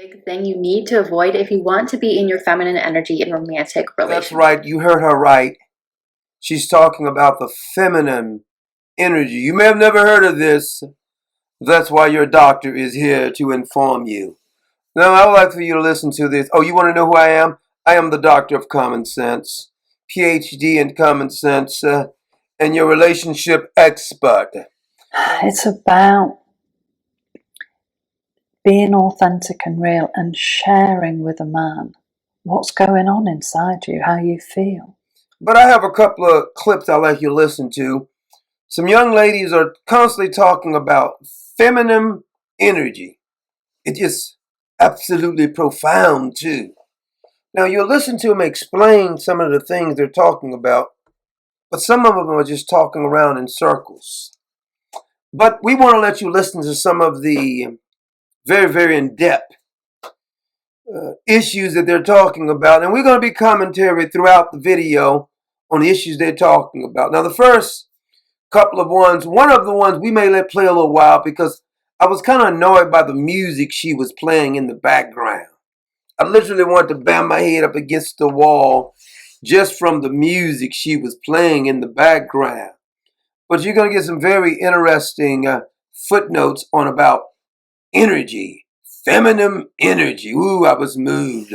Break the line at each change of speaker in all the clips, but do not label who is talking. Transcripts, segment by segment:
big thing you need to avoid if you want to be in your feminine energy in romantic relationships.
That's right. You heard her right. She's talking about the feminine energy. You may have never heard of this. That's why your doctor is here to inform you. Now, I would like for you to listen to this. Oh, you want to know who I am? I am the Doctor of Common Sense, PhD in Common Sense, and your relationship expert.
It's about being authentic and real and sharing with a man what's going on inside you, how you feel.
But I have a couple of clips I'd like you to listen to. Some young ladies are constantly talking about feminine energy. It's just absolutely profound, too. Now, you'll listen to them explain some of the things they're talking about, but some of them are just talking around in circles. But we want to let you listen to some of the very, very in-depth issues that they're talking about. And we're going to be commentary throughout the video on the issues they're talking about. Now, the first couple of ones, one of the ones we may let play a little while because I was kind of annoyed by the music she was playing in the background. I literally wanted to bang my head up against the wall just from the music she was playing in the background. But you're going to get some very interesting footnotes on about energy, feminine energy. Ooh, I was moved.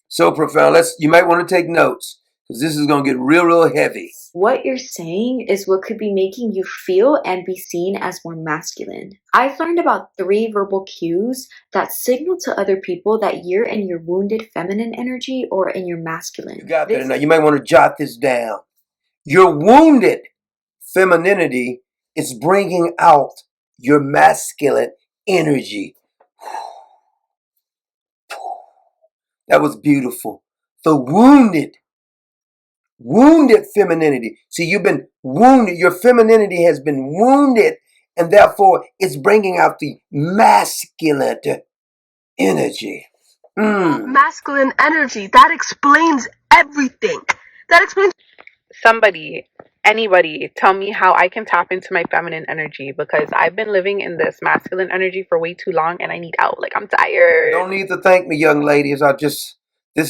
So profound. You might want to take notes because this is going to get real, real heavy.
What you're saying is what could be making you feel and be seen as more masculine. I've learned about 3 verbal cues that signal to other people that you're in your wounded feminine energy or in your masculine.
You got that. Now you might want to jot this down. Your wounded femininity is bringing out your masculine energy. That was beautiful. The wounded femininity. See, you've been wounded. Your femininity has been wounded, and therefore it's bringing out the masculine energy.
Masculine energy. That explains everything. That explains.
Somebody, anybody, tell me how I can tap into my feminine energy because I've been living in this masculine energy for way too long and I need out. Like, I'm tired.
Don't need to thank me, young ladies. This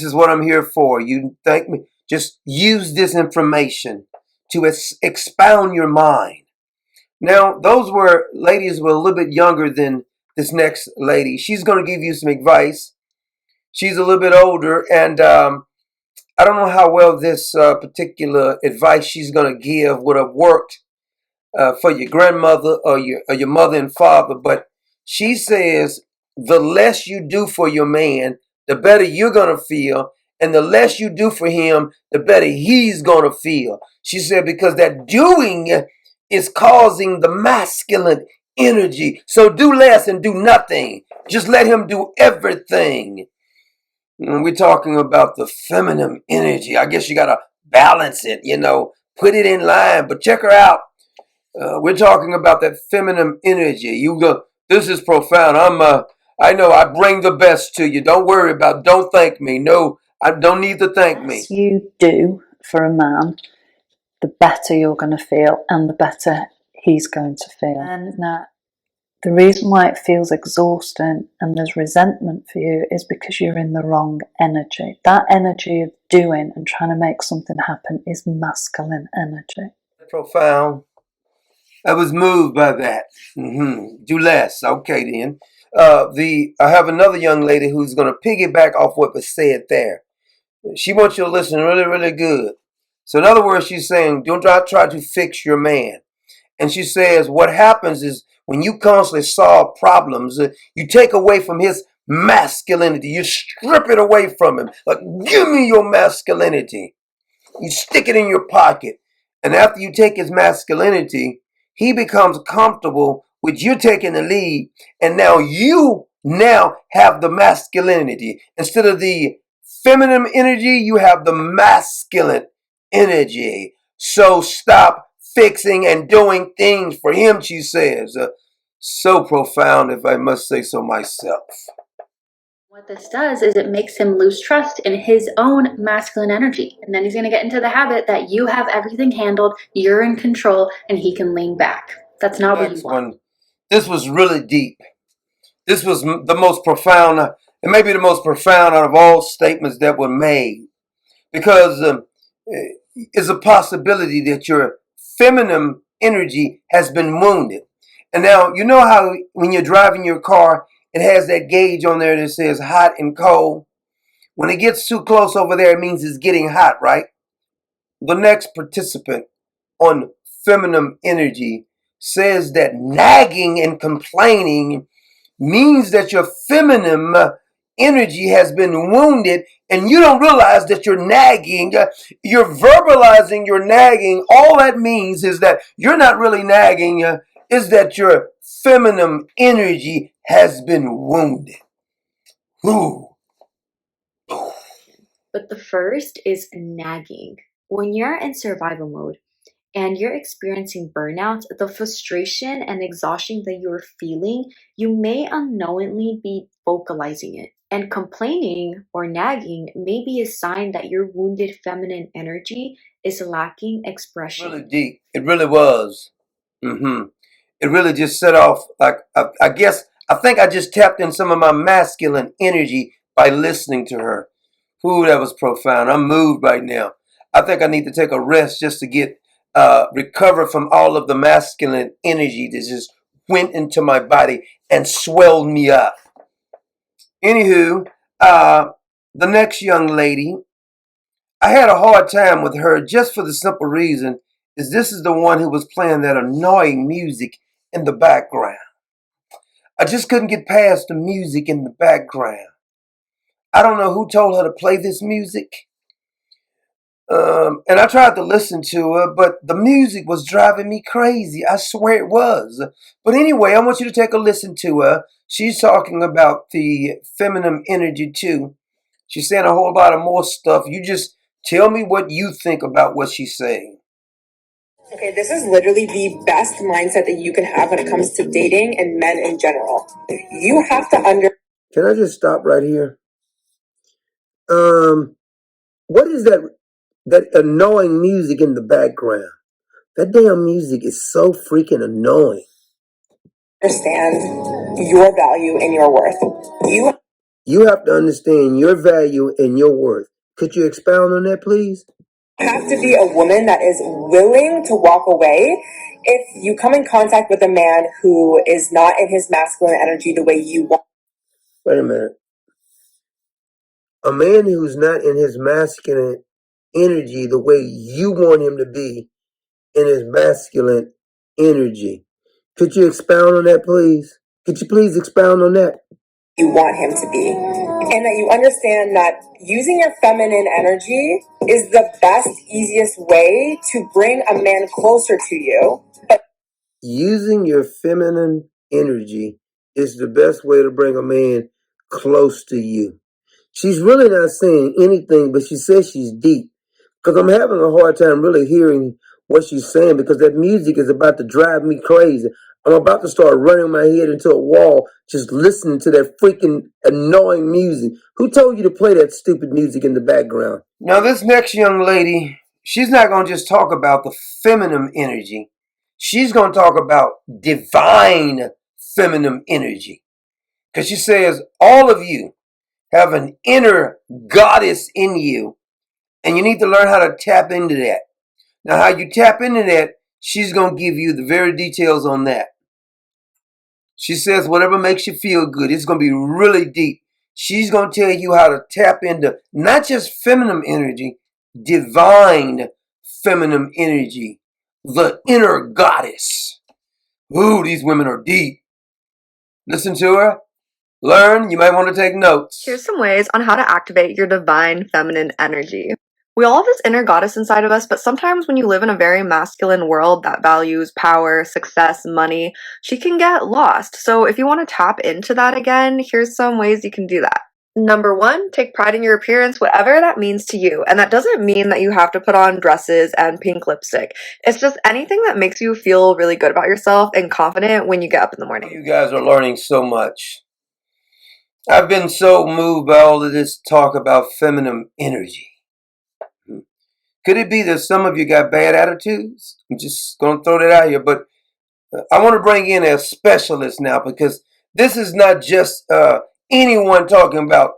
is what I'm here for. You thank me. Just use this information to expound your mind. Now, those ladies were a little bit younger than this next lady. She's going to give you some advice. She's a little bit older, and I don't know how well this particular advice she's going to give would have worked for your grandmother or your mother and father, but she says the less you do for your man, the better you're going to feel. And the less you do for him, the better he's going to feel. She said because that doing is causing the masculine energy. So do less and do nothing. Just let him do everything. And we're talking about the feminine energy. I guess you got to balance it, put it in line. But check her out. We're talking about that feminine energy. This is profound. I know I bring the best to you. Don't worry about it. Don't thank me. No. I don't need to thank me.
The less you do for a man, the better you're going to feel and the better he's going to feel. And now, the reason why it feels exhausting and there's resentment for you is because you're in the wrong energy. That energy of doing and trying to make something happen is masculine energy.
Profound. I was moved by that. Do less. Okay, then. I have another young lady who's going to piggyback off what was said there. She wants you to listen really, really good. So in other words, she's saying, don't try to fix your man. And she says, what happens is when you constantly solve problems, you take away from his masculinity. You strip it away from him. Like, give me your masculinity. You stick it in your pocket. And after you take his masculinity, he becomes comfortable with you taking the lead. And now you have the masculinity. Instead of the feminine energy, you have the masculine energy. So stop fixing and doing things for him, she says. So profound, if I must say so myself.
What this does is it makes him lose trust in his own masculine energy. And then he's going to get into the habit that you have everything handled, you're in control, and he can lean back. That's not what you want.
This was really deep. This was the most profound It may be the most profound out of all statements that were made, because it's a possibility that your feminine energy has been wounded. And now, you know how when you're driving your car, it has that gauge on there that says hot and cold? When it gets too close over there, it means it's getting hot, right? The next participant on feminine energy says that nagging and complaining means that your feminine energy has been wounded, and you don't realize that you're nagging. You're verbalizing your nagging. All that means is that you're not really nagging, is that your feminine energy has been wounded. Ooh.
But the first is nagging. When you're in survival mode and you're experiencing burnout, the frustration and exhaustion that you're feeling, you may unknowingly be vocalizing it. And complaining or nagging may be a sign that your wounded feminine energy is lacking expression.
Really deep. It really was. It really just set off, like, I think I just tapped in some of my masculine energy by listening to her. Ooh, that was profound. I'm moved right now. I think I need to take a rest just to get recover from all of the masculine energy that just went into my body and swelled me up. Anywho, the next young lady, I had a hard time with her just for the simple reason is this is the one who was playing that annoying music in the background. I just couldn't get past the music in the background. I don't know who told her to play this music. And I tried to listen to her, but the music was driving me crazy. I swear it was. But anyway, I want you to take a listen to her. She's talking about the feminine energy too. She's saying a whole lot of more stuff. You just tell me what you think about what she's saying.
Okay, this is literally the best mindset that you can have when it comes to dating and men in general. You have to
Can I just stop right here? What is that annoying music in the background? That damn music is so freaking annoying.
understand your value and your worth.
You have to understand your value and your worth. Could you expound on that, please?
You have to be a woman that is willing to walk away if you come in contact with a man who is not in his masculine energy the way you want.
Wait a minute. A man who's not in his masculine energy the way you want him to be in his masculine energy. Could you expound on that, please? Could you please expound on that?
You want him to be. And that you understand that using your feminine energy is the best, easiest way to bring a man closer to you. But
using your feminine energy is the best way to bring a man close to you. She's really not saying anything, but she says she's deep. Because I'm having a hard time really hearing what she's saying because that music is about to drive me crazy. I'm about to start running my head into a wall just listening to that freaking annoying music. Who told you to play that stupid music in the background? Now, this next young lady, she's not going to just talk about the feminine energy. She's going to talk about divine feminine energy. Because she says, all of you have an inner goddess in you, and you need to learn how to tap into that. Now, how you tap into that, she's going to give you the very details on that. She says, whatever makes you feel good, it's going to be really deep. She's going to tell you how to tap into not just feminine energy, divine feminine energy, the inner goddess. Ooh, these women are deep. Listen to her. Learn. You might want to take notes.
Here's some ways on how to activate your divine feminine energy. We all have this inner goddess inside of us, but sometimes when you live in a very masculine world that values power, success, money, she can get lost. So if you want to tap into that again, here's some ways you can do that. Number 1, take pride in your appearance, whatever that means to you. And that doesn't mean that you have to put on dresses and pink lipstick. It's just anything that makes you feel really good about yourself and confident when you get up in the morning.
You guys are learning so much. I've been so moved by all of this talk about feminine energy. Could it be that some of you got bad attitudes? I'm just going to throw that out here, but I want to bring in a specialist now because this is not just anyone talking about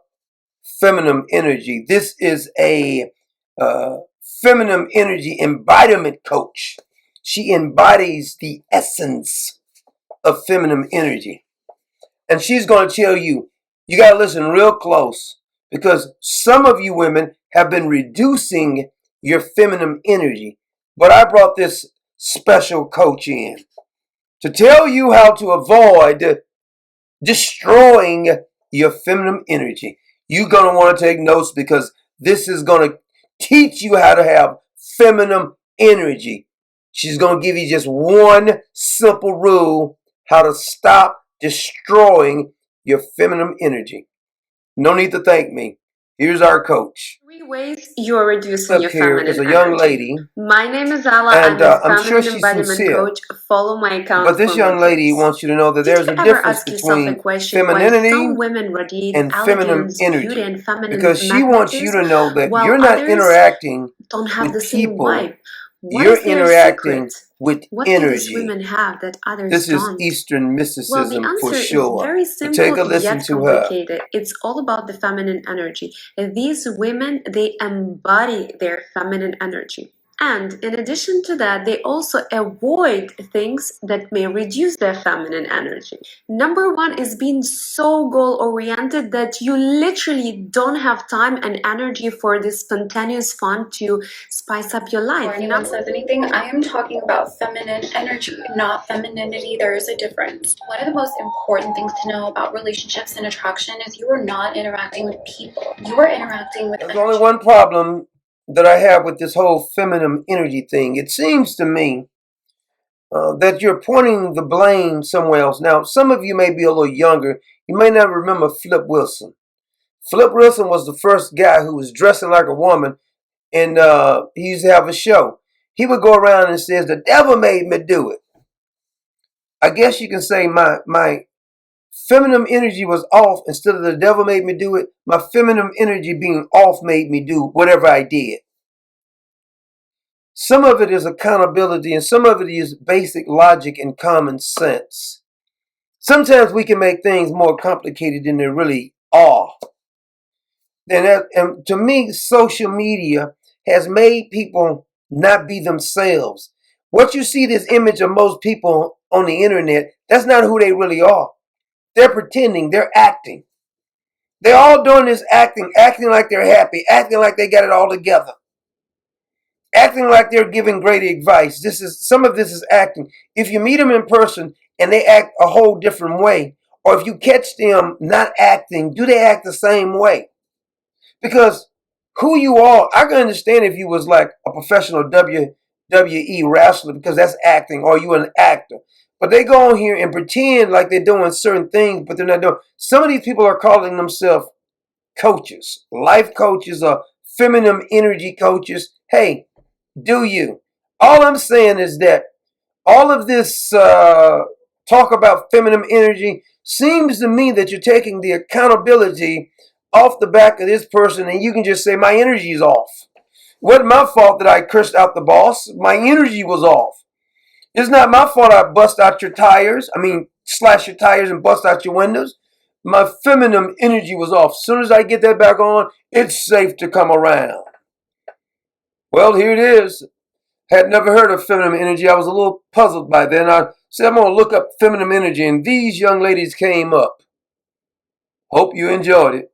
feminine energy. This is a feminine energy embodiment coach. She embodies the essence of feminine energy. And she's going to tell you, you got to listen real close, because some of you women have been reducing your feminine energy. But I brought this special coach in to tell you how to avoid destroying your feminine energy. You're going to want to take notes, because this is going to teach you how to have feminine energy. She's going to give you just one simple rule, how to stop destroying your feminine energy. No need to thank me. Here's our coach.
3 ways you're reducing your
Here
feminine
is a young
energy.
lady,
My name is Ala.
and
I'm a
I'm sure
feminine
she's
embodiment
sincere.
coach. Follow my account.
But this
for
young
more
lady
tips.
wants you to know that
Did
there's
you
a
ever
difference
ask yourself a
between
question why
femininity
some women radiate
and feminine
elegance, beauty,
energy,
and feminine
because she wants you
magnetism,
to know that
while
you're not
others
interacting
don't have the
with
same
people,
vibe? What
you're
is their
interacting
secret?
with
What do these
energy.
women have that others
This is
don't?
Eastern
Well, the
mysticism for
answer is
sure.
very
So take a
simple
listen
yet
to her.
complicated. It's all about the feminine energy. These women, they embody their feminine energy. And in addition to that, they also avoid things that may reduce their feminine energy. Number 1 is being so goal-oriented that you literally don't have time and energy for this spontaneous fun to spice up your life.
Before anyone says anything, I am talking about feminine energy, not femininity. There is a difference. One of the most important things to know about relationships and attraction is you are not interacting with people. You are interacting with
There's
energy.
only one problem that I have with this whole feminine energy thing. It seems to me that you're pointing the blame somewhere else. Now, some of you may be a little younger. You may not remember Flip Wilson. Flip Wilson was the first guy who was dressing like a woman, and he used to have a show. He would go around and says, "The devil made me do it." I guess you can say my feminine energy was off. Instead of the devil made me do it, my feminine energy being off made me do whatever I did. Some of it is accountability, and some of it is basic logic and common sense. Sometimes we can make things more complicated than they really are. And to me, social media has made people not be themselves. What you see, this image of most people on the internet, that's not who they really are. They're pretending, they're acting. They're all doing this acting like they're happy, acting like they got it all together, acting like they're giving great advice. Some of this is acting. If you meet them in person and they act a whole different way, or if you catch them not acting, do they act the same way? Because who you are, I can understand if you was like a professional WWE wrestler, because that's acting, or you an actor. But they go on here and pretend like they're doing certain things, but they're not doing. Some of these people are calling themselves coaches, life coaches, or feminine energy coaches. Hey, do you? All I'm saying is that all of this talk about feminine energy seems to me that you're taking the accountability off the back of this person, and you can just say, my energy is off. It wasn't my fault that I cursed out the boss. My energy was off. It's not my fault I bust out your tires. Slash your tires and bust out your windows. My feminine energy was off. As soon as I get that back on, it's safe to come around. Well, here it is. Had never heard of feminine energy. I was a little puzzled by then. I said, I'm going to look up feminine energy, and these young ladies came up. Hope you enjoyed it.